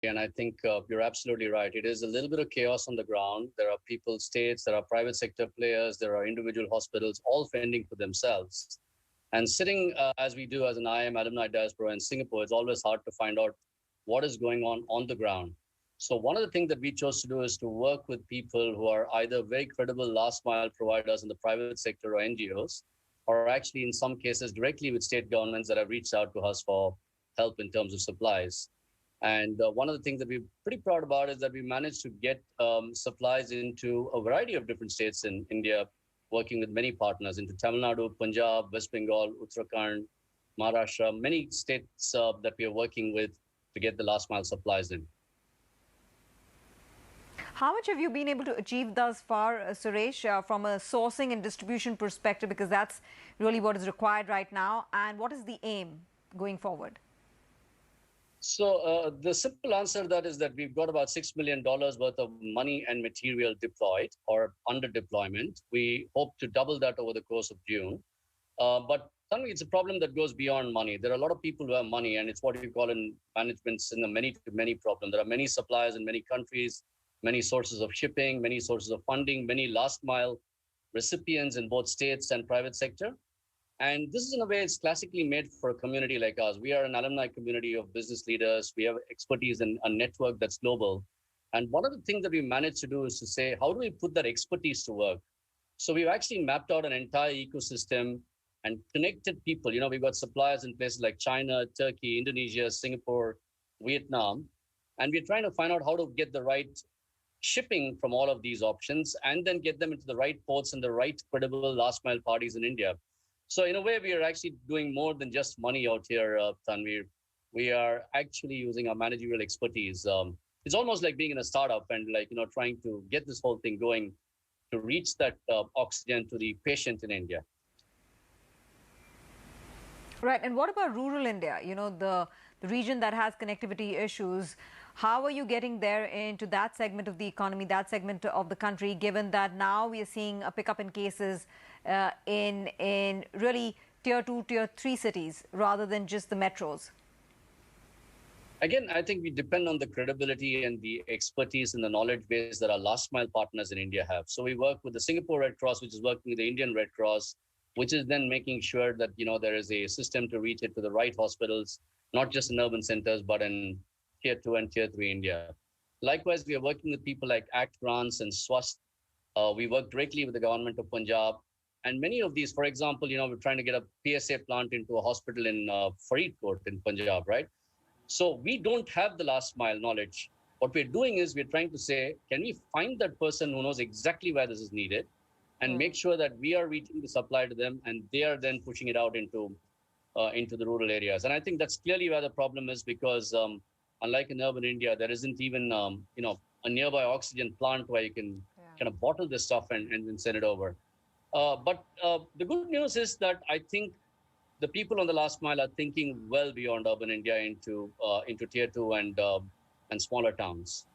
And I think you're absolutely right. It is a little bit of chaos on the ground. There are people, states, there are private sector players, there are individual hospitals, all fending for themselves. And sitting as we do as an IM alumni diaspora in Singapore, it's always hard to find out what is going on the ground. So one of the things that we chose to do is to work with people who are either very credible last mile providers in the private sector or NGOs, or actually in some cases directly with state governments that have reached out to us for help in terms of supplies. And one of the things that we're pretty proud about is that we managed to get supplies into a variety of different states in India, working with many partners into Tamil Nadu, Punjab, West Bengal, Uttarakhand, Maharashtra, many states that we are working with to get the last mile supplies in. How much have you been able to achieve thus far, Suresh, from a sourcing and distribution perspective, because that's really what is required right now, and what is the aim going forward? So the simple answer to that is that we've got about $6 million worth of money and material deployed or under deployment. We hope to double that over the course of June. But suddenly it's a problem that goes beyond money. There are a lot of people who have money, and it's what we call in management in the many-to-many problem. There are many suppliers in many countries, many sources of shipping, many sources of funding, many last mile recipients in both states and private sector. And this is, in a way, it's classically made for a community like us. We are an alumni community of business leaders. We have expertise in a network that's global. And one of the things that we managed to do is to say, how do we put that expertise to work? So we've actually mapped out an entire ecosystem and connected people. You know, we've got suppliers in places like China, Turkey, Indonesia, Singapore, Vietnam. And we're trying to find out how to get the right shipping from all of these options and then get them into the right ports and the right credible last mile parties in India. So in a way, we are actually doing more than just money out here, Tanvir. We are actually using our managerial expertise. It's almost like being in a startup and trying to get this whole thing going to reach that oxygen to the patient in India. Right. And what about rural India? You know, the region that has connectivity issues. How are you getting there into that segment of the economy, that segment of the country, given that now we are seeing a pickup in cases in really tier 2, tier 3 cities rather than just the metros? Again, I think we depend on the credibility and the expertise and the knowledge base that our last mile partners in India have. So we work with the Singapore Red Cross, which is working with the Indian Red Cross, which is then making sure that, there is a system to reach it to the right hospitals, not just in urban centers, but in tier 2 and tier 3 India. Likewise, we are working with people like ACT Grants and SWAST. We work directly with the government of Punjab. And many of these, for example, we're trying to get a PSA plant into a hospital in Faridkot in Punjab, right? So we don't have the last mile knowledge. What we're doing is we're trying to say, can we find that person who knows exactly where this is needed and make sure that we are reaching the supply to them and they are then pushing it out into the rural areas. And I think that's clearly where the problem is because unlike in urban India, there isn't even, a nearby oxygen plant where you can kind of bottle this stuff and then send it over. But the good news is that I think the people on the last mile are thinking well beyond urban India into tier 2 and smaller towns.